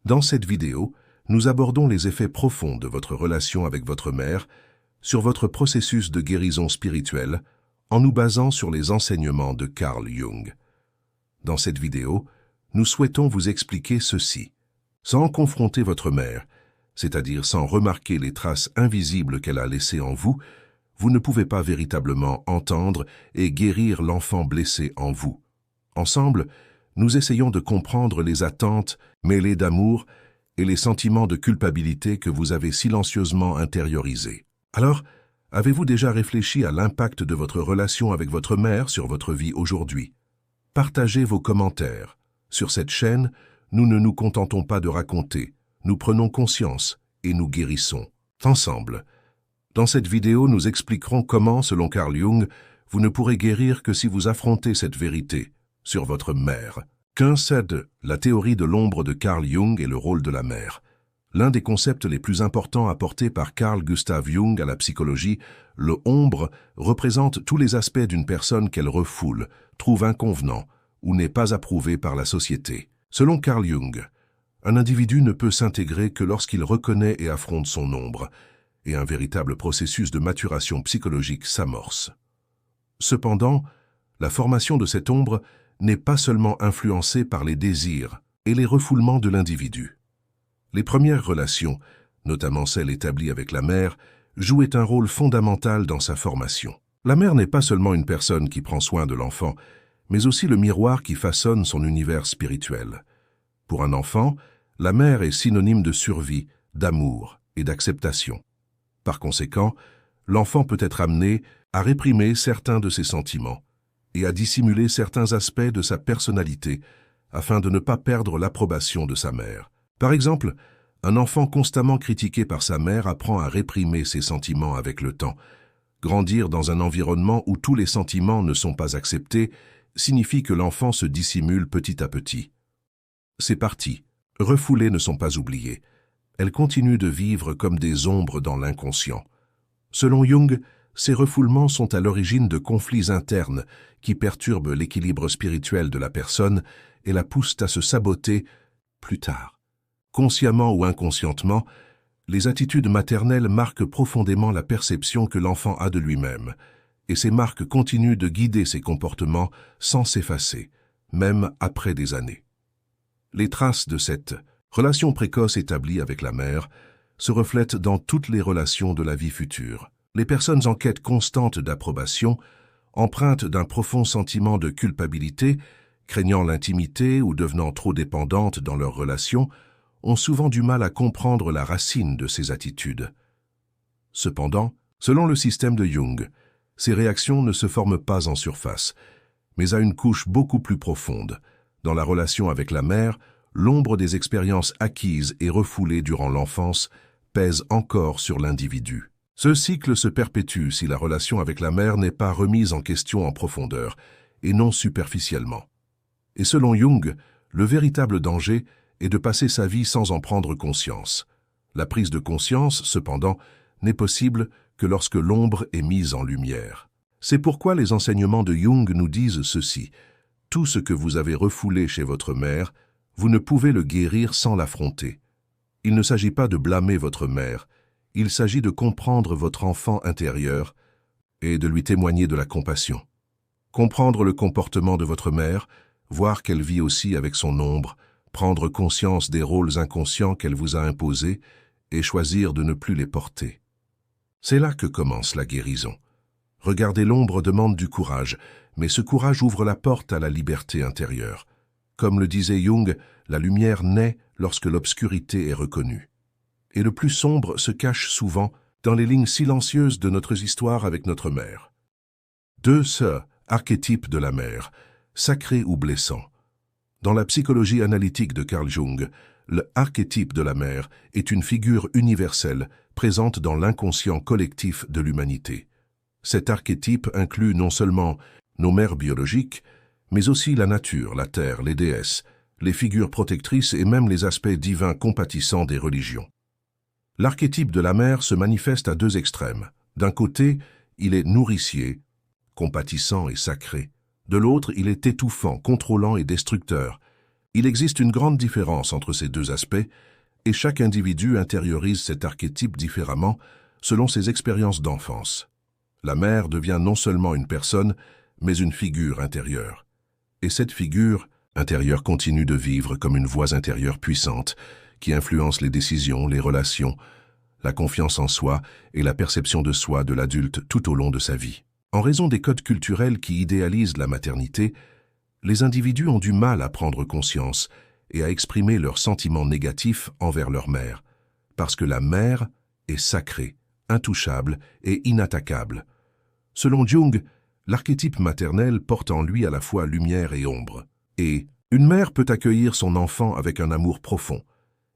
Dans cette vidéo, nous abordons les effets profonds de votre relation avec votre mère sur votre processus de guérison spirituelle en nous basant sur les enseignements de Carl Jung. Dans cette vidéo, nous souhaitons vous expliquer ceci. Sans confronter votre mère, c'est-à-dire sans remarquer les traces invisibles qu'elle a laissées en vous, vous ne pouvez pas véritablement entendre et guérir l'enfant blessé en vous. Ensemble, nous essayons de comprendre les attentes mêlées d'amour et les sentiments de culpabilité que vous avez silencieusement intériorisés. Alors, avez-vous déjà réfléchi à l'impact de votre relation avec votre mère sur votre vie aujourd'hui? Partagez vos commentaires. Sur cette chaîne, nous ne nous contentons pas de raconter, nous prenons conscience et nous guérissons, ensemble. Dans cette vidéo, nous expliquerons comment, selon Carl Jung, vous ne pourrez guérir que si vous affrontez cette vérité sur votre mère. Qu'enseigne la théorie de l'ombre de Carl Jung et le rôle de la mère? L'un des concepts les plus importants apportés par Carl Gustav Jung à la psychologie, le ombre, représente tous les aspects d'une personne qu'elle refoule, trouve inconvenant ou n'est pas approuvée par la société. Selon Carl Jung, un individu ne peut s'intégrer que lorsqu'il reconnaît et affronte son ombre, et un véritable processus de maturation psychologique s'amorce. Cependant, la formation de cette ombre n'est pas seulement influencée par les désirs et les refoulements de l'individu. Les premières relations, notamment celles établies avec la mère, jouaient un rôle fondamental dans sa formation. La mère n'est pas seulement une personne qui prend soin de l'enfant, mais aussi le miroir qui façonne son univers spirituel. Pour un enfant, la mère est synonyme de survie, d'amour et d'acceptation. Par conséquent, l'enfant peut être amené à réprimer certains de ses sentiments et à dissimuler certains aspects de sa personnalité afin de ne pas perdre l'approbation de sa mère. Par exemple, un enfant constamment critiqué par sa mère apprend à réprimer ses sentiments avec le temps. Grandir dans un environnement où tous les sentiments ne sont pas acceptés signifie que l'enfant se dissimule petit à petit. Ces parties, refoulées, ne sont pas oubliées. Elles continuent de vivre comme des ombres dans l'inconscient. Selon Jung, ces refoulements sont à l'origine de conflits internes qui perturbent l'équilibre spirituel de la personne et la poussent à se saboter plus tard. Consciemment ou inconscientement, les attitudes maternelles marquent profondément la perception que l'enfant a de lui-même, et ces marques continuent de guider ses comportements sans s'effacer, même après des années. Les traces de cette relation précoce établie avec la mère se reflètent dans toutes les relations de la vie future. Les personnes en quête constante d'approbation, empreintes d'un profond sentiment de culpabilité, craignant l'intimité ou devenant trop dépendantes dans leurs relations, ont souvent du mal à comprendre la racine de ces attitudes. Cependant, selon le système de Jung, ces réactions ne se forment pas en surface, mais à une couche beaucoup plus profonde. Dans la relation avec la mère, l'ombre des expériences acquises et refoulées durant l'enfance pèse encore sur l'individu. Ce cycle se perpétue si la relation avec la mère n'est pas remise en question en profondeur, et non superficiellement. Et selon Jung, le véritable danger est de passer sa vie sans en prendre conscience. La prise de conscience, cependant, n'est possible que lorsque l'ombre est mise en lumière. C'est pourquoi les enseignements de Jung nous disent ceci. Tout ce que vous avez refoulé chez votre mère, vous ne pouvez le guérir sans l'affronter. Il ne s'agit pas de blâmer votre mère, il s'agit de comprendre votre enfant intérieur et de lui témoigner de la compassion. Comprendre le comportement de votre mère, voir qu'elle vit aussi avec son ombre, prendre conscience des rôles inconscients qu'elle vous a imposés et choisir de ne plus les porter. C'est là que commence la guérison. Regarder l'ombre demande du courage, mais ce courage ouvre la porte à la liberté intérieure. Comme le disait Jung, la lumière naît lorsque l'obscurité est reconnue. Et le plus sombre se cache souvent dans les lignes silencieuses de notre histoire avec notre mère. Deux archétypes de la mère, sacré ou blessant. Dans la psychologie analytique de Carl Jung, le archétype de la mère est une figure universelle présente dans l'inconscient collectif de l'humanité. Cet archétype inclut non seulement nos mères biologiques, mais aussi la nature, la terre, les déesses, les figures protectrices et même les aspects divins compatissants des religions. L'archétype de la mère se manifeste à deux extrêmes. D'un côté, il est nourricier, compatissant et sacré. De l'autre, il est étouffant, contrôlant et destructeur. Il existe une grande différence entre ces deux aspects, et chaque individu intériorise cet archétype différemment selon ses expériences d'enfance. La mère devient non seulement une personne, mais une figure intérieure. Et cette figure intérieure continue de vivre comme une voix intérieure puissante qui influence les décisions, les relations, la confiance en soi et la perception de soi de l'adulte tout au long de sa vie. En raison des codes culturels qui idéalisent la maternité, les individus ont du mal à prendre conscience et à exprimer leurs sentiments négatifs envers leur mère, parce que la mère est sacrée, intouchable et inattaquable. Selon Jung, l'archétype maternel porte en lui à la fois lumière et ombre. Et une mère peut accueillir son enfant avec un amour profond,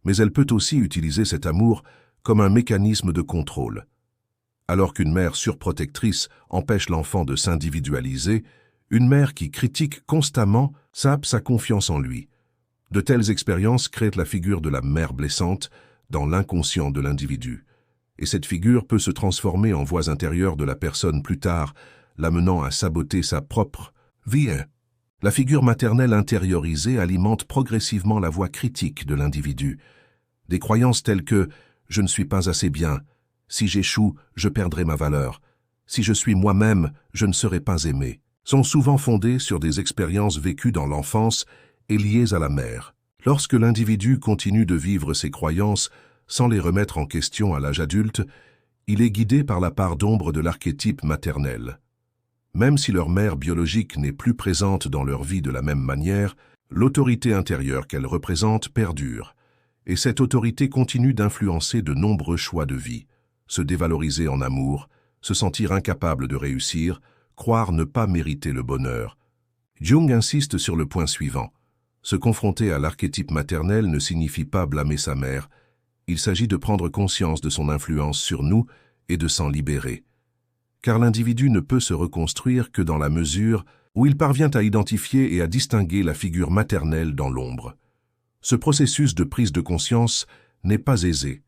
mais elle peut aussi utiliser cet amour comme un mécanisme de contrôle. Alors qu'une mère surprotectrice empêche l'enfant de s'individualiser, une mère qui critique constamment sape sa confiance en lui. De telles expériences créent la figure de la mère blessante dans l'inconscient de l'individu. Et cette figure peut se transformer en voix intérieure de la personne plus tard, l'amenant à saboter sa propre vie. La figure maternelle intériorisée alimente progressivement la voix critique de l'individu. Des croyances telles que « je ne suis pas assez bien »,« si j'échoue, je perdrai ma valeur »,« si je suis moi-même, je ne serai pas aimé », sont souvent fondées sur des expériences vécues dans l'enfance et liées à la mère. Lorsque l'individu continue de vivre ses croyances sans les remettre en question à l'âge adulte, il est guidé par la part d'ombre de l'archétype maternel. Même si leur mère biologique n'est plus présente dans leur vie de la même manière, l'autorité intérieure qu'elle représente perdure, et cette autorité continue d'influencer de nombreux choix de vie, se dévaloriser en amour, se sentir incapable de réussir, croire ne pas mériter le bonheur. Jung insiste sur le point suivant. Se confronter à l'archétype maternel ne signifie pas blâmer sa mère. Il s'agit de prendre conscience de son influence sur nous et de s'en libérer. Car l'individu ne peut se reconstruire que dans la mesure où il parvient à identifier et à distinguer la figure maternelle dans l'ombre. Ce processus de prise de conscience n'est pas aisé.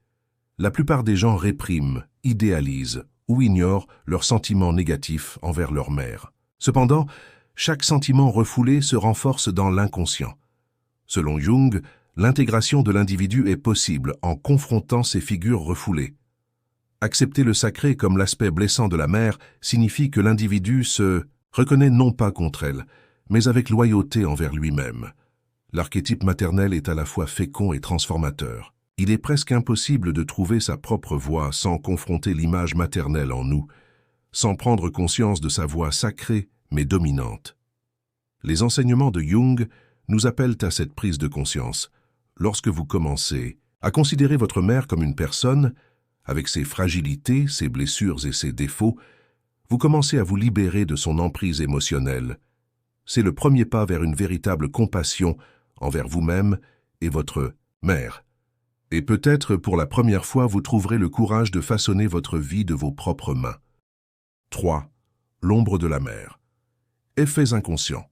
La plupart des gens répriment, idéalisent ou ignorent leurs sentiments négatifs envers leur mère. Cependant, chaque sentiment refoulé se renforce dans l'inconscient. Selon Jung, l'intégration de l'individu est possible en confrontant ces figures refoulées. Accepter le sacré comme l'aspect blessant de la mère signifie que l'individu se reconnaît non pas contre elle, mais avec loyauté envers lui-même. L'archétype maternel est à la fois fécond et transformateur. Il est presque impossible de trouver sa propre voix sans confronter l'image maternelle en nous, sans prendre conscience de sa voix sacrée mais dominante. Les enseignements de Jung nous appellent à cette prise de conscience. Lorsque vous commencez à considérer votre mère comme une personne, avec ses fragilités, ses blessures et ses défauts, vous commencez à vous libérer de son emprise émotionnelle. C'est le premier pas vers une véritable compassion envers vous-même et votre mère. Et peut-être pour la première fois, vous trouverez le courage de façonner votre vie de vos propres mains. 3. L'ombre de la mère. Effets inconscients.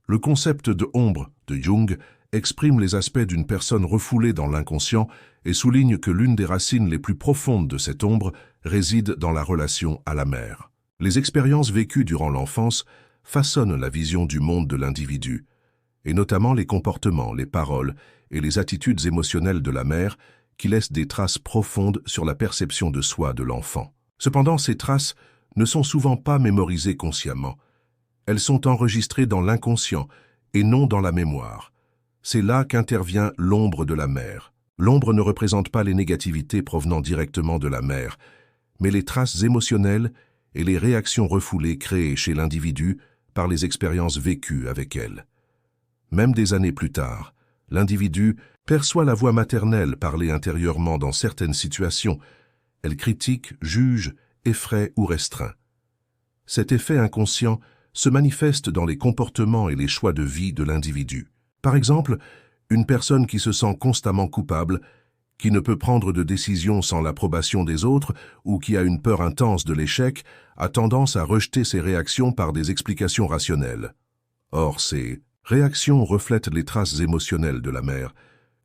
Le concept de ombre de Jung exprime les aspects d'une personne refoulée dans l'inconscient et souligne que l'une des racines les plus profondes de cette ombre réside dans la relation à la mère. Les expériences vécues durant l'enfance façonnent la vision du monde de l'individu, et notamment les comportements, les paroles et les attitudes émotionnelles de la mère qui laissent des traces profondes sur la perception de soi de l'enfant. Cependant, ces traces ne sont souvent pas mémorisées consciemment. Elles sont enregistrées dans l'inconscient et non dans la mémoire. C'est là qu'intervient l'ombre de la mère. L'ombre ne représente pas les négativités provenant directement de la mère, mais les traces émotionnelles et les réactions refoulées créées chez l'individu par les expériences vécues avec elle. Même des années plus tard, l'individu perçoit la voix maternelle parler intérieurement dans certaines situations. Elle critique, juge, effraie ou restreint. Cet effet inconscient se manifeste dans les comportements et les choix de vie de l'individu. Par exemple, une personne qui se sent constamment coupable, qui ne peut prendre de décision sans l'approbation des autres ou qui a une peur intense de l'échec, a tendance à rejeter ses réactions par des explications rationnelles. Or, ces réactions reflètent les traces émotionnelles de la mère,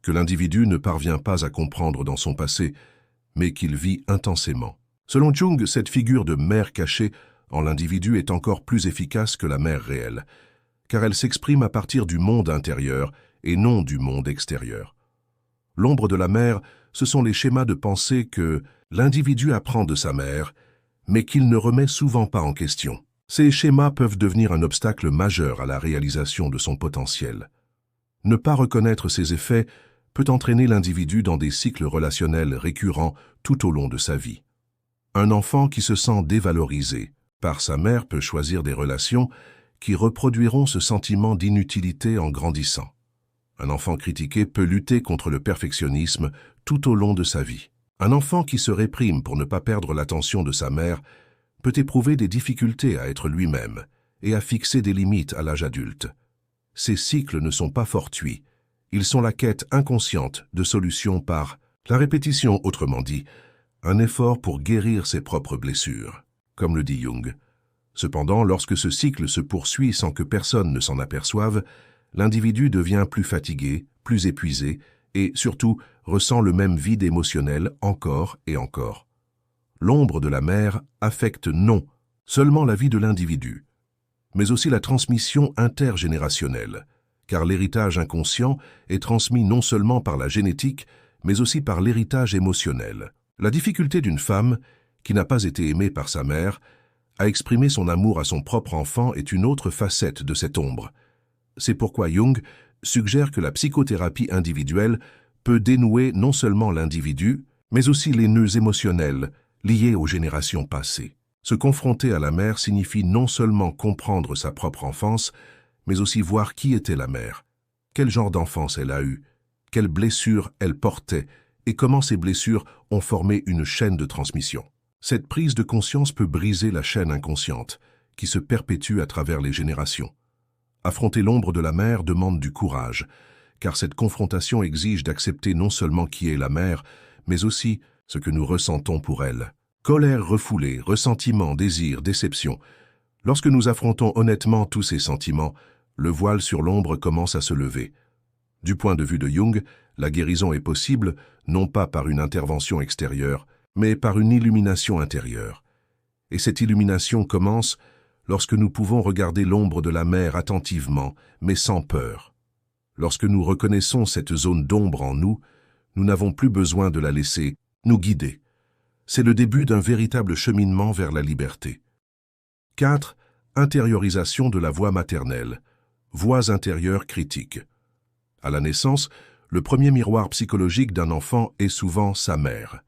que l'individu ne parvient pas à comprendre dans son passé, mais qu'il vit intensément. Selon Jung, cette figure de mère cachée en l'individu est encore plus efficace que la mère réelle, car elle s'exprime à partir du monde intérieur et non du monde extérieur. L'ombre de la mère, ce sont les schémas de pensée que l'individu apprend de sa mère, mais qu'il ne remet souvent pas en question. Ces schémas peuvent devenir un obstacle majeur à la réalisation de son potentiel. Ne pas reconnaître ces effets peut entraîner l'individu dans des cycles relationnels récurrents tout au long de sa vie. Un enfant qui se sent dévalorisé par sa mère peut choisir des relations qui reproduiront ce sentiment d'inutilité en grandissant. Un enfant critiqué peut lutter contre le perfectionnisme tout au long de sa vie. Un enfant qui se réprime pour ne pas perdre l'attention de sa mère peut éprouver des difficultés à être lui-même et à fixer des limites à l'âge adulte. Ces cycles ne sont pas fortuits, ils sont la quête inconsciente de solutions par la répétition, autrement dit, un effort pour guérir ses propres blessures, comme le dit Jung. Cependant, lorsque ce cycle se poursuit sans que personne ne s'en aperçoive, l'individu devient plus fatigué, plus épuisé et, surtout, ressent le même vide émotionnel encore et encore. L'ombre de la mère affecte non seulement la vie de l'individu, mais aussi la transmission intergénérationnelle, car l'héritage inconscient est transmis non seulement par la génétique, mais aussi par l'héritage émotionnel. La difficulté d'une femme, qui n'a pas été aimée par sa mère, à exprimer son amour à son propre enfant est une autre facette de cette ombre. C'est pourquoi Jung suggère que la psychothérapie individuelle peut dénouer non seulement l'individu, mais aussi les nœuds émotionnels liés aux générations passées. Se confronter à la mère signifie non seulement comprendre sa propre enfance, mais aussi voir qui était la mère, quel genre d'enfance elle a eue, quelles blessures elle portait et comment ces blessures ont formé une chaîne de transmission. Cette prise de conscience peut briser la chaîne inconsciente qui se perpétue à travers les générations. Affronter l'ombre de la mère demande du courage, car cette confrontation exige d'accepter non seulement qui est la mère, mais aussi ce que nous ressentons pour elle. Colère refoulée, ressentiment, désir, déception. Lorsque nous affrontons honnêtement tous ces sentiments, le voile sur l'ombre commence à se lever. Du point de vue de Jung, la guérison est possible, non pas par une intervention extérieure, mais par une illumination intérieure. Et cette illumination commence lorsque nous pouvons regarder l'ombre de la mère attentivement, mais sans peur. Lorsque nous reconnaissons cette zone d'ombre en nous, nous n'avons plus besoin de la laisser nous guider. C'est le début d'un véritable cheminement vers la liberté. 4. Intériorisation de la voix maternelle. Voix intérieure critique. À la naissance, le premier miroir psychologique d'un enfant est souvent sa mère.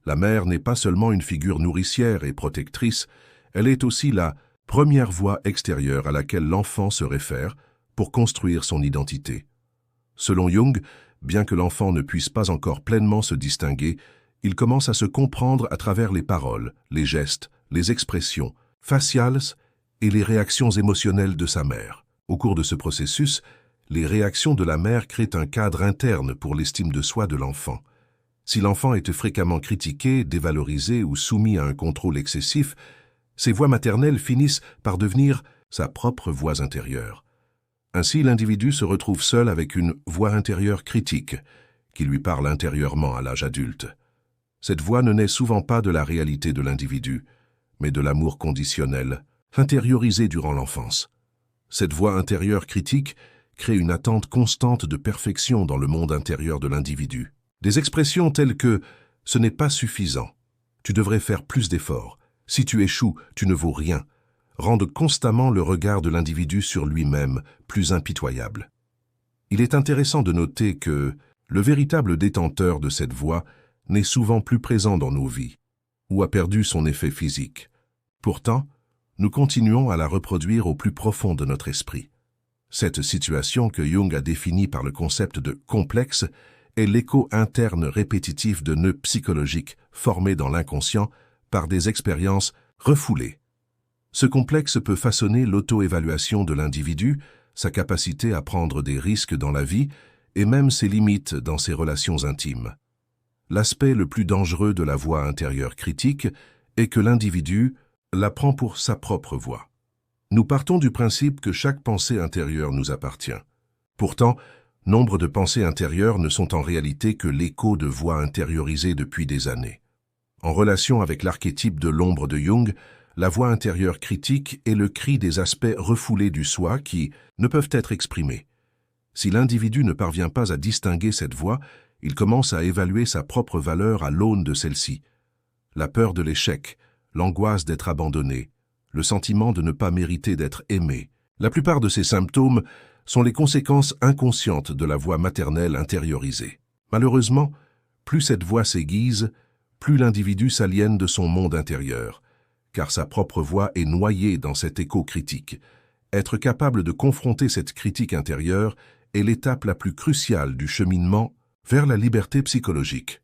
La mère n'est pas seulement une figure nourricière et protectrice, elle est aussi la première voix extérieure à laquelle l'enfant se réfère pour construire son identité. Selon Jung, bien que l'enfant ne puisse pas encore pleinement se distinguer, il commence à se comprendre à travers les paroles, les gestes, les expressions faciales et les réactions émotionnelles de sa mère. Au cours de ce processus, les réactions de la mère créent un cadre interne pour l'estime de soi de l'enfant. Si l'enfant est fréquemment critiqué, dévalorisé ou soumis à un contrôle excessif, ses voix maternelles finissent par devenir sa propre voix intérieure. Ainsi, l'individu se retrouve seul avec une voix intérieure critique, qui lui parle intérieurement à l'âge adulte. Cette voix ne naît souvent pas de la réalité de l'individu, mais de l'amour conditionnel, intériorisé durant l'enfance. Cette voix intérieure critique crée une attente constante de perfection dans le monde intérieur de l'individu. Des expressions telles que « ce n'est pas suffisant »,« tu devrais faire plus d'efforts »,« si tu échoues, tu ne vaux rien », rendent constamment le regard de l'individu sur lui-même plus impitoyable. Il est intéressant de noter que le véritable détenteur de cette voix n'est souvent plus présent dans nos vies, ou a perdu son effet physique. Pourtant, nous continuons à la reproduire au plus profond de notre esprit. Cette situation que Jung a définie par le concept de complexe est l'écho interne répétitif de nœuds psychologiques formés dans l'inconscient par des expériences refoulées. Ce complexe peut façonner l'auto-évaluation de l'individu, sa capacité à prendre des risques dans la vie et même ses limites dans ses relations intimes. L'aspect le plus dangereux de la voix intérieure critique est que l'individu la prend pour sa propre voix. Nous partons du principe que chaque pensée intérieure nous appartient. Pourtant, nombre de pensées intérieures ne sont en réalité que l'écho de voix intériorisées depuis des années. En relation avec l'archétype de l'ombre de Jung, la voix intérieure critique est le cri des aspects refoulés du soi qui ne peuvent être exprimés. Si l'individu ne parvient pas à distinguer cette voix, il commence à évaluer sa propre valeur à l'aune de celle-ci. La peur de l'échec, l'angoisse d'être abandonné, le sentiment de ne pas mériter d'être aimé. La plupart de ces symptômes sont les conséquences inconscientes de la voix maternelle intériorisée. Malheureusement, plus cette voix s'aiguise, plus l'individu s'aliène de son monde intérieur, car sa propre voix est noyée dans cet écho critique. Être capable de confronter cette critique intérieure est l'étape la plus cruciale du cheminement vers la liberté psychologique.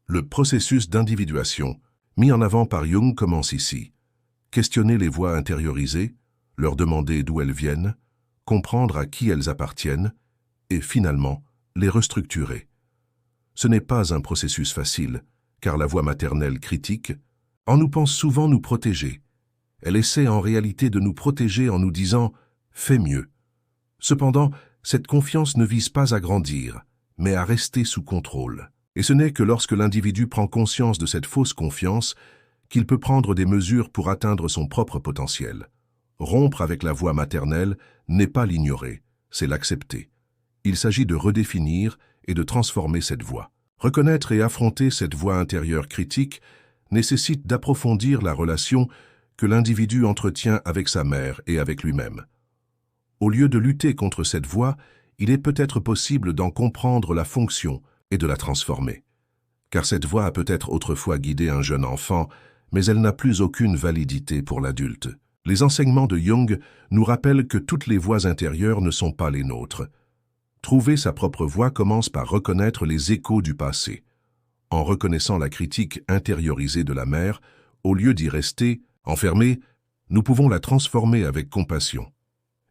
Le processus d'individuation, mis en avant par Jung, commence ici. Questionner les voix intériorisées, leur demander d'où elles viennent, comprendre à qui elles appartiennent, et finalement, les restructurer. Ce n'est pas un processus facile, car la voix maternelle critique en nous pense souvent nous protéger. Elle essaie en réalité de nous protéger en nous disant « fais mieux ». Cependant, cette confiance ne vise pas à grandir, mais à rester sous contrôle. Et ce n'est que lorsque l'individu prend conscience de cette fausse confiance qu'il peut prendre des mesures pour atteindre son propre potentiel. Rompre avec la voix maternelle n'est pas l'ignorer, c'est l'accepter. Il s'agit de redéfinir et de transformer cette voix. Reconnaître et affronter cette voix intérieure critique nécessite d'approfondir la relation que l'individu entretient avec sa mère et avec lui-même. Au lieu de lutter contre cette voix, il est peut-être possible d'en comprendre la fonction et de la transformer. Car cette voix a peut-être autrefois guidé un jeune enfant, mais elle n'a plus aucune validité pour l'adulte. Les enseignements de Jung nous rappellent que toutes les voix intérieures ne sont pas les nôtres. Trouver sa propre voix commence par reconnaître les échos du passé. En reconnaissant la critique intériorisée de la mère, au lieu d'y rester enfermé, nous pouvons la transformer avec compassion.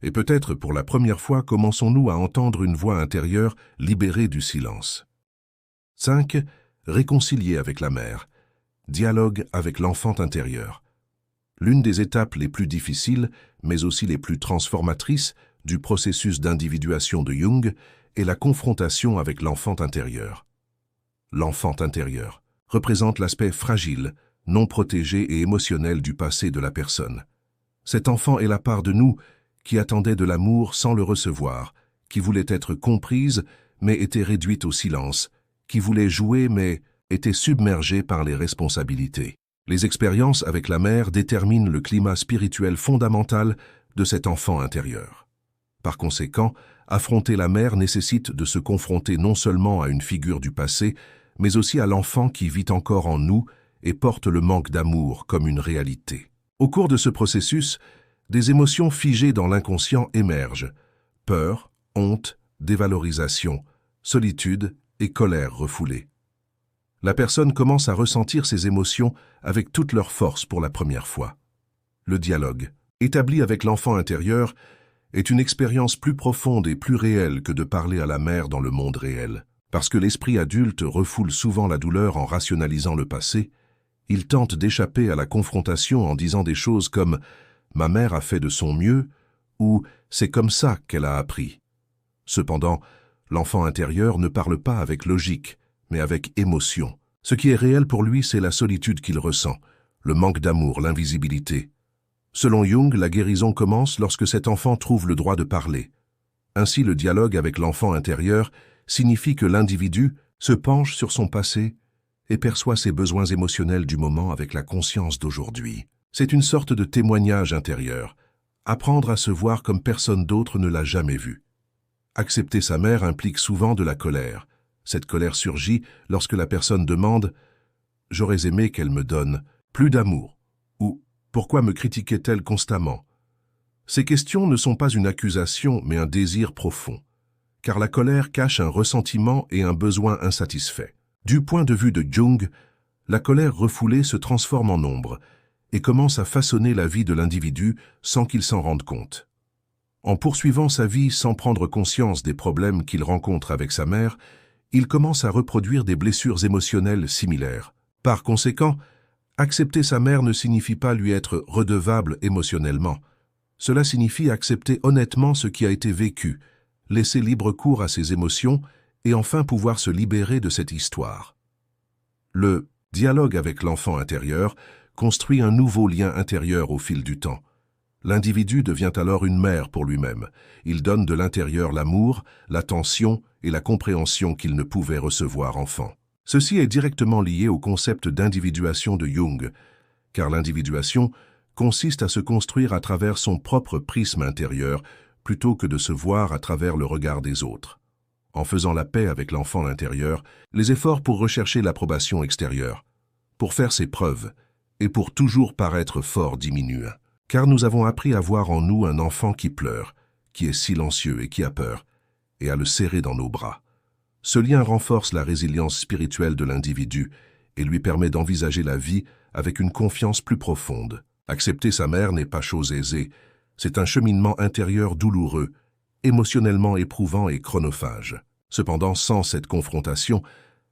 Et peut-être pour la première fois commençons-nous à entendre une voix intérieure libérée du silence. 5. Réconcilier avec la mère. Dialogue avec l'enfant intérieur. L'une des étapes les plus difficiles, mais aussi les plus transformatrices, du processus d'individuation de Jung est la confrontation avec l'enfant intérieur. L'enfant intérieur représente l'aspect fragile, non protégé et émotionnel du passé de la personne. Cet enfant est la part de nous qui attendait de l'amour sans le recevoir, qui voulait être comprise mais était réduite au silence, qui voulait jouer mais était submergée par les responsabilités. Les expériences avec la mère déterminent le climat spirituel fondamental de cet enfant intérieur. Par conséquent, affronter la mère nécessite de se confronter non seulement à une figure du passé, mais aussi à l'enfant qui vit encore en nous et porte le manque d'amour comme une réalité. Au cours de ce processus, des émotions figées dans l'inconscient émergent. Peur, honte, dévalorisation, solitude et colère refoulée. La personne commence à ressentir ces émotions avec toute leur force pour la première fois. Le dialogue, établi avec l'enfant intérieur, est une expérience plus profonde et plus réelle que de parler à la mère dans le monde réel. Parce que l'esprit adulte refoule souvent la douleur en rationalisant le passé, il tente d'échapper à la confrontation en disant des choses comme « ma mère a fait de son mieux » ou « c'est comme ça qu'elle a appris ». Cependant, l'enfant intérieur ne parle pas avec logique, mais avec émotion. Ce qui est réel pour lui, c'est la solitude qu'il ressent, le manque d'amour, l'invisibilité. Selon Jung, la guérison commence lorsque cet enfant trouve le droit de parler. Ainsi, le dialogue avec l'enfant intérieur signifie que l'individu se penche sur son passé et perçoit ses besoins émotionnels du moment avec la conscience d'aujourd'hui. C'est une sorte de témoignage intérieur, apprendre à se voir comme personne d'autre ne l'a jamais vu. Accepter sa mère implique souvent de la colère. Cette colère surgit lorsque la personne demande « j'aurais aimé qu'elle me donne plus d'amour » ou « pourquoi me critiquait-elle constamment ?» Ces questions ne sont pas une accusation mais un désir profond, car la colère cache un ressentiment et un besoin insatisfait. Du point de vue de Jung, la colère refoulée se transforme en ombre et commence à façonner la vie de l'individu sans qu'il s'en rende compte. En poursuivant sa vie sans prendre conscience des problèmes qu'il rencontre avec sa mère, il commence à reproduire des blessures émotionnelles similaires. Par conséquent, accepter sa mère ne signifie pas lui être redevable émotionnellement. Cela signifie accepter honnêtement ce qui a été vécu, laisser libre cours à ses émotions et enfin pouvoir se libérer de cette histoire. Le dialogue avec l'enfant intérieur construit un nouveau lien intérieur au fil du temps. L'individu devient alors une mère pour lui-même. Il donne de l'intérieur l'amour, l'attention et la compréhension qu'il ne pouvait recevoir enfant. Ceci est directement lié au concept d'individuation de Jung, car l'individuation consiste à se construire à travers son propre prisme intérieur plutôt que de se voir à travers le regard des autres. En faisant la paix avec l'enfant intérieur, les efforts pour rechercher l'approbation extérieure, pour faire ses preuves et pour toujours paraître fort diminuent. Car nous avons appris à voir en nous un enfant qui pleure, qui est silencieux et qui a peur, et à le serrer dans nos bras. Ce lien renforce la résilience spirituelle de l'individu et lui permet d'envisager la vie avec une confiance plus profonde. Accepter sa mère n'est pas chose aisée, c'est un cheminement intérieur douloureux, émotionnellement éprouvant et chronophage. Cependant, sans cette confrontation,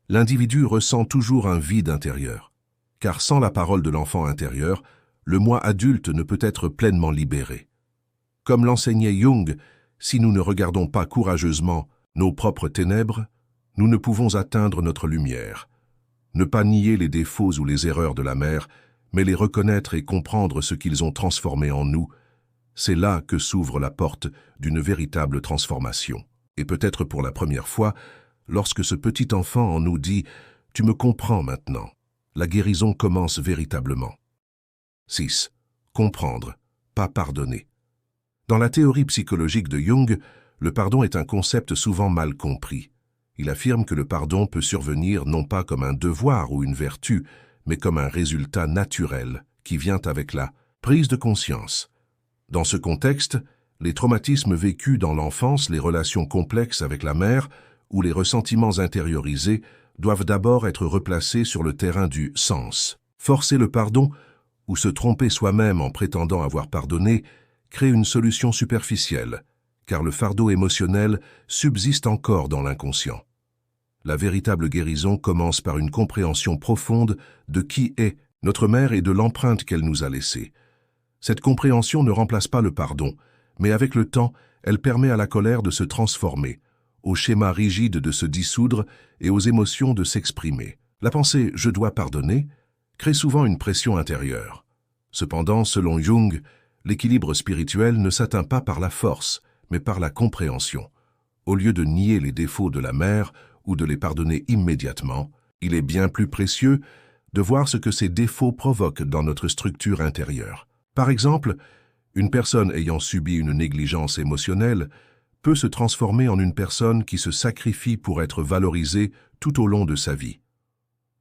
l'individu ressent toujours un vide intérieur. Car sans la parole de l'enfant intérieur, le moi adulte ne peut être pleinement libéré. Comme l'enseignait Jung, si nous ne regardons pas courageusement nos propres ténèbres, nous ne pouvons atteindre notre lumière. Ne pas nier les défauts ou les erreurs de la mère, mais les reconnaître et comprendre ce qu'ils ont transformé en nous, c'est là que s'ouvre la porte d'une véritable transformation. Et peut-être pour la première fois, lorsque ce petit enfant en nous dit « Tu me comprends maintenant », la guérison commence véritablement. 6. Comprendre, pas pardonner. Dans la théorie psychologique de Jung, le pardon est un concept souvent mal compris. Il affirme que le pardon peut survenir non pas comme un devoir ou une vertu, mais comme un résultat naturel qui vient avec la prise de conscience. Dans ce contexte, les traumatismes vécus dans l'enfance, les relations complexes avec la mère ou les ressentiments intériorisés doivent d'abord être replacés sur le terrain du sens. Forcer le pardon ou se tromper soi-même en prétendant avoir pardonné crée une solution superficielle, car le fardeau émotionnel subsiste encore dans l'inconscient. La véritable guérison commence par une compréhension profonde de qui est notre mère et de l'empreinte qu'elle nous a laissée. Cette compréhension ne remplace pas le pardon, mais avec le temps, elle permet à la colère de se transformer, au schéma rigide de se dissoudre et aux émotions de s'exprimer. La pensée « je dois pardonner » crée souvent une pression intérieure. Cependant, selon Jung, l'équilibre spirituel ne s'atteint pas par la force, mais par la compréhension. Au lieu de nier les défauts de la mère ou de les pardonner immédiatement, il est bien plus précieux de voir ce que ces défauts provoquent dans notre structure intérieure. Par exemple, une personne ayant subi une négligence émotionnelle peut se transformer en une personne qui se sacrifie pour être valorisée tout au long de sa vie.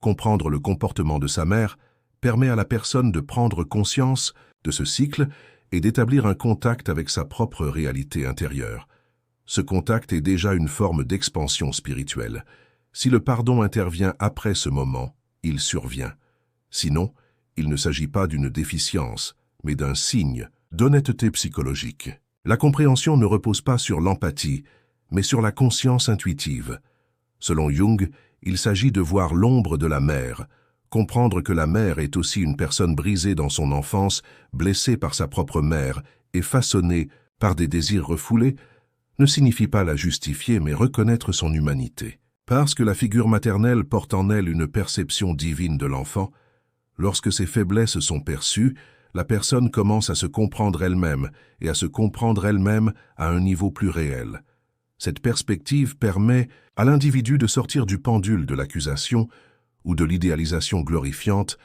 Comprendre le comportement de sa mère permet à la personne de prendre conscience de ce cycle et d'établir un contact avec sa propre réalité intérieure. Ce contact est déjà une forme d'expansion spirituelle. Si le pardon intervient après ce moment, il survient. Sinon, il ne s'agit pas d'une déficience, mais d'un signe d'honnêteté psychologique. La compréhension ne repose pas sur l'empathie, mais sur la conscience intuitive. Selon Jung, il s'agit de voir l'ombre de la mère, comprendre que la mère est aussi une personne brisée dans son enfance, blessée par sa propre mère et façonnée par des désirs refoulés, ne signifie pas la justifier mais reconnaître son humanité. Parce que la figure maternelle porte en elle une perception divine de l'enfant, lorsque ses faiblesses sont perçues, la personne commence à se comprendre elle-même et à se comprendre elle-même à un niveau plus réel. Cette perspective permet à l'individu de sortir du pendule de l'accusation ou de l'idéalisation glorifiante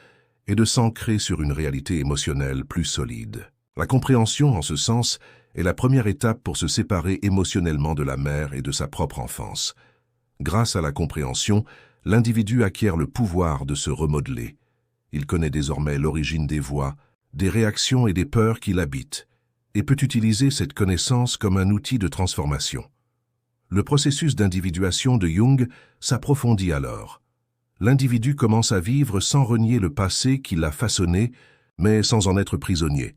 et de s'ancrer sur une réalité émotionnelle plus solide. La compréhension, en ce sens, est la première étape pour se séparer émotionnellement de la mère et de sa propre enfance. Grâce à la compréhension, l'individu acquiert le pouvoir de se remodeler. Il connaît désormais l'origine des voix, des réactions et des peurs qui l'habitent, et peut utiliser cette connaissance comme un outil de transformation. Le processus d'individuation de Jung s'approfondit alors. L'individu commence à vivre sans renier le passé qui l'a façonné, mais sans en être prisonnier.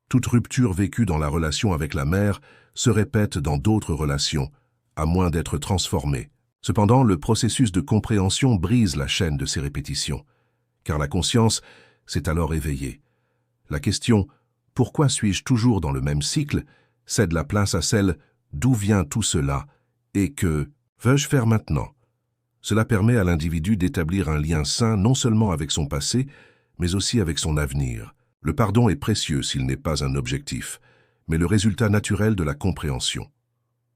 Toute rupture vécue dans la relation avec la mère se répète dans d'autres relations, à moins d'être transformée. Cependant, le processus de compréhension brise la chaîne de ces répétitions, car la conscience s'est alors éveillée. La question « Pourquoi suis-je toujours dans le même cycle ?» cède la place à celle « D'où vient tout cela ?» et que « Veux-je faire maintenant ?» Cela permet à l'individu d'établir un lien sain non seulement avec son passé, mais aussi avec son avenir. Le pardon est précieux s'il n'est pas un objectif, mais le résultat naturel de la compréhension.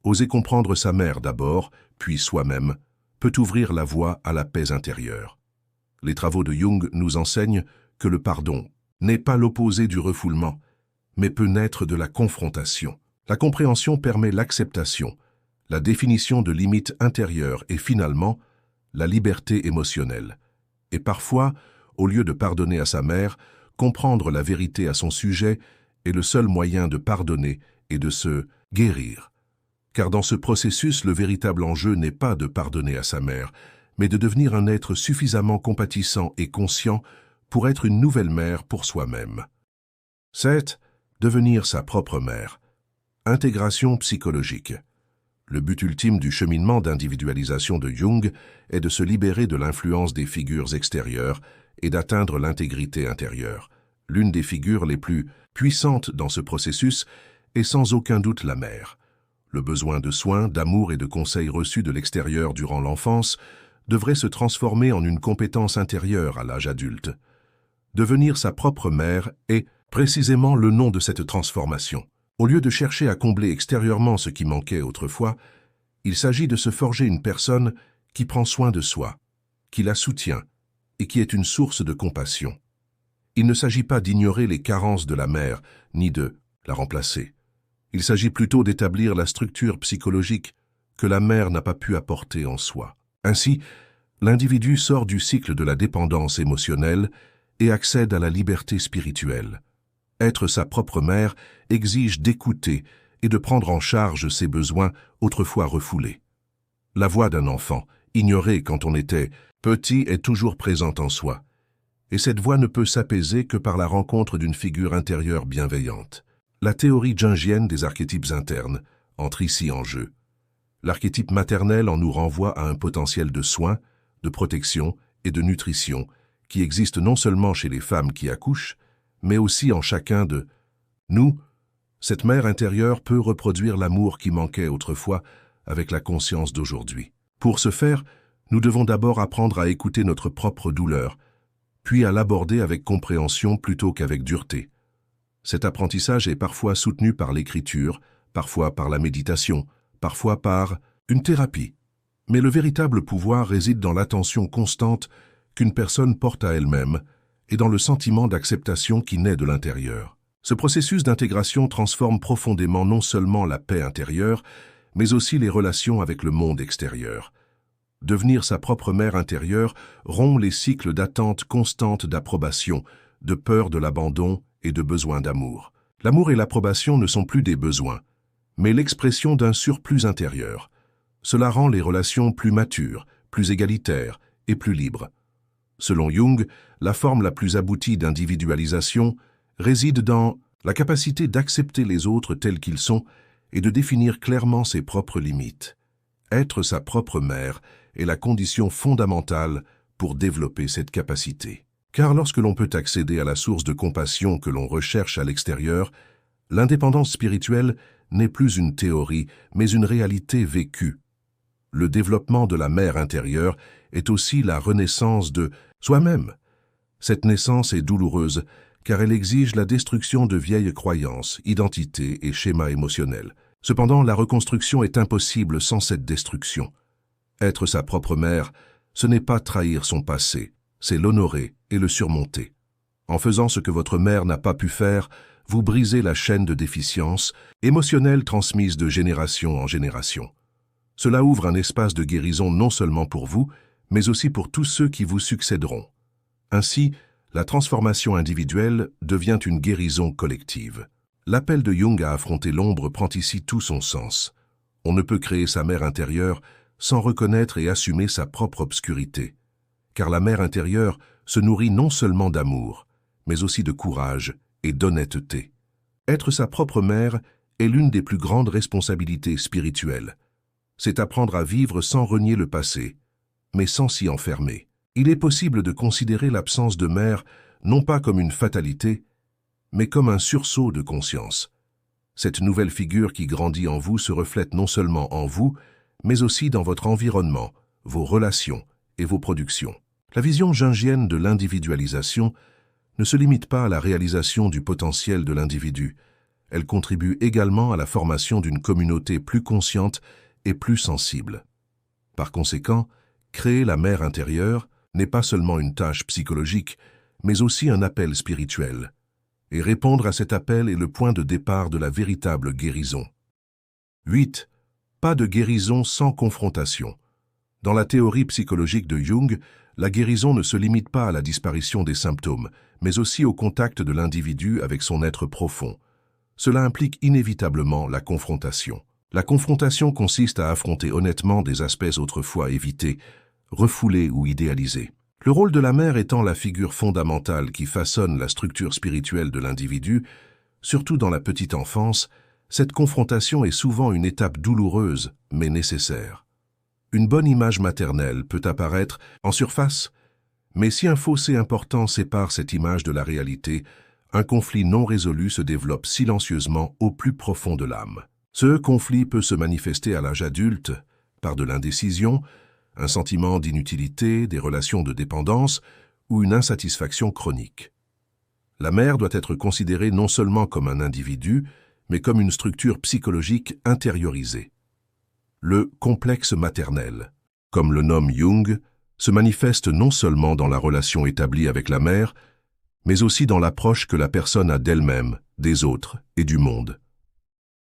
Oser comprendre sa mère d'abord, puis soi-même, peut ouvrir la voie à la paix intérieure. Les travaux de Jung nous enseignent que le pardon n'est pas l'opposé du refoulement, mais peut naître de la confrontation. La compréhension permet l'acceptation, la définition de limites intérieures et finalement, la liberté émotionnelle. Et parfois, au lieu de pardonner à sa mère, comprendre la vérité à son sujet est le seul moyen de pardonner et de se guérir. Car dans ce processus, le véritable enjeu n'est pas de pardonner à sa mère, mais de devenir un être suffisamment compatissant et conscient pour être une nouvelle mère pour soi-même. 7. Devenir sa propre mère. Intégration psychologique. Le but ultime du cheminement d'individualisation de Jung est de se libérer de l'influence des figures extérieures et d'atteindre l'intégrité intérieure. L'une des figures les plus puissantes dans ce processus est sans aucun doute la mère. Le besoin de soins, d'amour et de conseils reçus de l'extérieur durant l'enfance devrait se transformer en une compétence intérieure à l'âge adulte. Devenir sa propre mère est précisément le nom de cette transformation. Au lieu de chercher à combler extérieurement ce qui manquait autrefois, il s'agit de se forger une personne qui prend soin de soi, qui la soutient et qui est une source de compassion. Il ne s'agit pas d'ignorer les carences de la mère, ni de la remplacer. Il s'agit plutôt d'établir la structure psychologique que la mère n'a pas pu apporter en soi. Ainsi, l'individu sort du cycle de la dépendance émotionnelle et accède à la liberté spirituelle. Être sa propre mère exige d'écouter et de prendre en charge ses besoins autrefois refoulés. La voix d'un enfant, ignorée quand on était petit, est toujours présente en soi. Et cette voix ne peut s'apaiser que par la rencontre d'une figure intérieure bienveillante. La théorie jungienne des archétypes internes entre ici en jeu. L'archétype maternel en nous renvoie à un potentiel de soins, de protection et de nutrition qui existe non seulement chez les femmes qui accouchent, mais aussi en chacun de nous. Cette mère intérieure peut reproduire l'amour qui manquait autrefois avec la conscience d'aujourd'hui. Pour ce faire, nous devons d'abord apprendre à écouter notre propre douleur, puis à l'aborder avec compréhension plutôt qu'avec dureté. Cet apprentissage est parfois soutenu par l'écriture, parfois par la méditation, parfois par une thérapie. Mais le véritable pouvoir réside dans l'attention constante qu'une personne porte à elle-même et dans le sentiment d'acceptation qui naît de l'intérieur. Ce processus d'intégration transforme profondément non seulement la paix intérieure, mais aussi les relations avec le monde extérieur. Devenir sa propre mère intérieure rompt les cycles d'attente constante d'approbation, de peur de l'abandon et de besoin d'amour. L'amour et l'approbation ne sont plus des besoins, mais l'expression d'un surplus intérieur. Cela rend les relations plus matures, plus égalitaires et plus libres. Selon Jung, la forme la plus aboutie d'individualisation réside dans la capacité d'accepter les autres tels qu'ils sont et de définir clairement ses propres limites. Être sa propre mère est la condition fondamentale pour développer cette capacité. Car lorsque l'on peut accéder à la source de compassion que l'on recherche à l'extérieur, l'indépendance spirituelle n'est plus une théorie, mais une réalité vécue. Le développement de la mère intérieure est aussi la renaissance de soi-même. Cette naissance est douloureuse car elle exige la destruction de vieilles croyances, identités et schémas émotionnels. Cependant, la reconstruction est impossible sans cette destruction. Être sa propre mère, ce n'est pas trahir son passé, c'est l'honorer et le surmonter. En faisant ce que votre mère n'a pas pu faire, vous brisez la chaîne de déficience émotionnelle transmise de génération en génération. Cela ouvre un espace de guérison non seulement pour vous, mais aussi pour tous ceux qui vous succéderont. Ainsi, la transformation individuelle devient une guérison collective. L'appel de Jung à affronter l'ombre prend ici tout son sens. On ne peut créer sa mère intérieure sans reconnaître et assumer sa propre obscurité. Car la mère intérieure se nourrit non seulement d'amour, mais aussi de courage et d'honnêteté. Être sa propre mère est l'une des plus grandes responsabilités spirituelles. C'est apprendre à vivre sans renier le passé, mais sans s'y enfermer. Il est possible de considérer l'absence de mère non pas comme une fatalité, mais comme un sursaut de conscience. Cette nouvelle figure qui grandit en vous se reflète non seulement en vous, mais aussi dans votre environnement, vos relations et vos productions. La vision jungienne de l'individualisation ne se limite pas à la réalisation du potentiel de l'individu. Elle contribue également à la formation d'une communauté plus consciente et plus sensible. Par conséquent, créer la mère intérieure n'est pas seulement une tâche psychologique, mais aussi un appel spirituel. Et répondre à cet appel est le point de départ de la véritable guérison. 8. Pas de guérison sans confrontation. Dans la théorie psychologique de Jung, la guérison ne se limite pas à la disparition des symptômes, mais aussi au contact de l'individu avec son être profond. Cela implique inévitablement la confrontation. La confrontation consiste à affronter honnêtement des aspects autrefois évités, refoulés ou idéalisés. Le rôle de la mère étant la figure fondamentale qui façonne la structure spirituelle de l'individu, surtout dans la petite enfance, cette confrontation est souvent une étape douloureuse, mais nécessaire. Une bonne image maternelle peut apparaître en surface, mais si un fossé important sépare cette image de la réalité, un conflit non résolu se développe silencieusement au plus profond de l'âme. Ce conflit peut se manifester à l'âge adulte par de l'indécision, un sentiment d'inutilité, des relations de dépendance ou une insatisfaction chronique. La mère doit être considérée non seulement comme un individu, mais comme une structure psychologique intériorisée. Le complexe maternel, comme le nomme Jung, se manifeste non seulement dans la relation établie avec la mère, mais aussi dans l'approche que la personne a d'elle-même, des autres et du monde.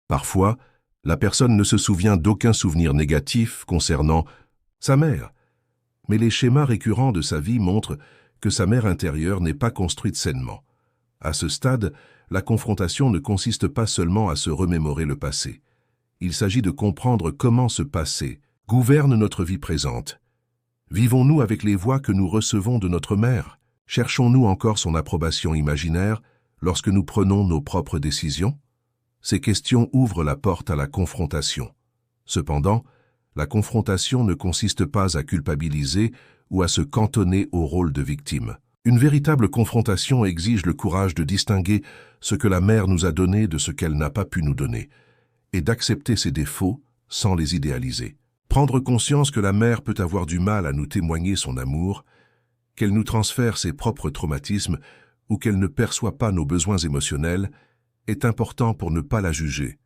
Parfois, la personne ne se souvient d'aucun souvenir négatif concernant sa mère, mais les schémas récurrents de sa vie montrent que sa mère intérieure n'est pas construite sainement. À ce stade, la confrontation ne consiste pas seulement à se remémorer le passé. Il s'agit de comprendre comment ce passé gouverne notre vie présente. Vivons-nous avec les voix que nous recevons de notre mère? Cherchons-nous encore son approbation imaginaire lorsque nous prenons nos propres décisions? Ces questions ouvrent la porte à la confrontation. Cependant, la confrontation ne consiste pas à culpabiliser ou à se cantonner au rôle de victime. Une véritable confrontation exige le courage de distinguer ce que la mère nous a donné de ce qu'elle n'a pas pu nous donner, et d'accepter ses défauts sans les idéaliser. Prendre conscience que la mère peut avoir du mal à nous témoigner son amour, qu'elle nous transfère ses propres traumatismes ou qu'elle ne perçoit pas nos besoins émotionnels, est important pour ne pas la juger,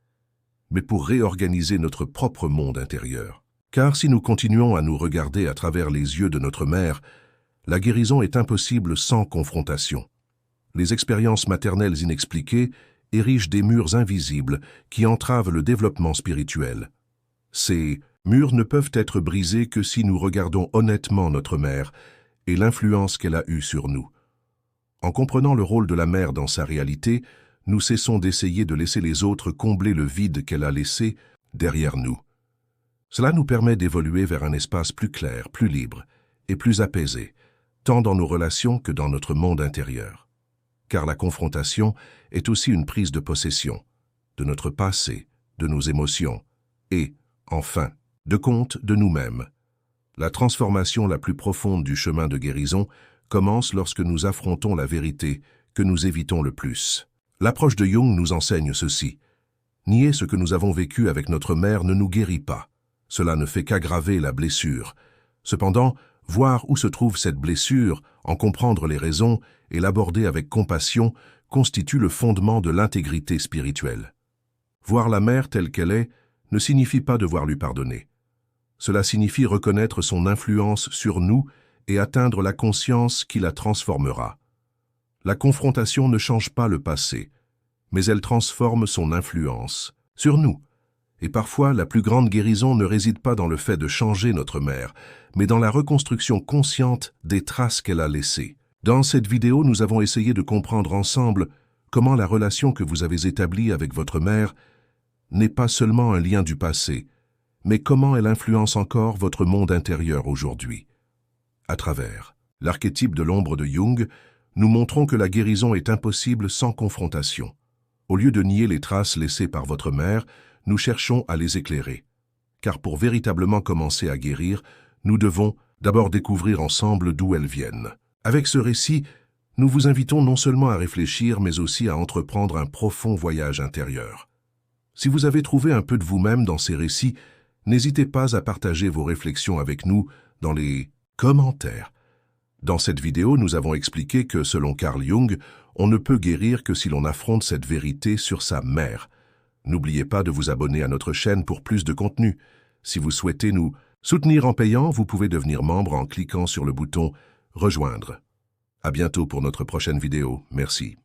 mais pour réorganiser notre propre monde intérieur. Car si nous continuons à nous regarder à travers les yeux de notre mère, la guérison est impossible sans confrontation. Les expériences maternelles inexpliquées érigent des murs invisibles qui entravent le développement spirituel. Ces murs ne peuvent être brisés que si nous regardons honnêtement notre mère et l'influence qu'elle a eue sur nous. En comprenant le rôle de la mère dans sa réalité, nous cessons d'essayer de laisser les autres combler le vide qu'elle a laissé derrière nous. Cela nous permet d'évoluer vers un espace plus clair, plus libre et plus apaisé, tant dans nos relations que dans notre monde intérieur. Car la confrontation est aussi une prise de possession de notre passé, de nos émotions et, enfin, de compte de nous-mêmes. La transformation la plus profonde du chemin de guérison commence lorsque nous affrontons la vérité que nous évitons le plus. L'approche de Jung nous enseigne ceci. Nier ce que nous avons vécu avec notre mère ne nous guérit pas. Cela ne fait qu'aggraver la blessure. Cependant, voir où se trouve cette blessure, en comprendre les raisons et l'aborder avec compassion constitue le fondement de l'intégrité spirituelle. Voir la mère telle qu'elle est ne signifie pas devoir lui pardonner. Cela signifie reconnaître son influence sur nous et atteindre la conscience qui la transformera. La confrontation ne change pas le passé, mais elle transforme son influence sur nous. Et parfois, la plus grande guérison ne réside pas dans le fait de changer notre mère, mais dans la reconstruction consciente des traces qu'elle a laissées. Dans cette vidéo, nous avons essayé de comprendre ensemble comment la relation que vous avez établie avec votre mère n'est pas seulement un lien du passé, mais comment elle influence encore votre monde intérieur aujourd'hui. À travers l'archétype de l'ombre de Jung, nous montrons que la guérison est impossible sans confrontation. Au lieu de nier les traces laissées par votre mère, nous cherchons à les éclairer. Car pour véritablement commencer à guérir, nous devons d'abord découvrir ensemble d'où elles viennent. Avec ce récit, nous vous invitons non seulement à réfléchir, mais aussi à entreprendre un profond voyage intérieur. Si vous avez trouvé un peu de vous-même dans ces récits, n'hésitez pas à partager vos réflexions avec nous dans les commentaires. Dans cette vidéo, nous avons expliqué que, selon Carl Jung, on ne peut guérir que si l'on affronte cette vérité sur sa mère. N'oubliez pas de vous abonner à notre chaîne pour plus de contenu. Si vous souhaitez nous soutenir en payant, vous pouvez devenir membre en cliquant sur le bouton « Rejoindre ». À bientôt pour notre prochaine vidéo. Merci.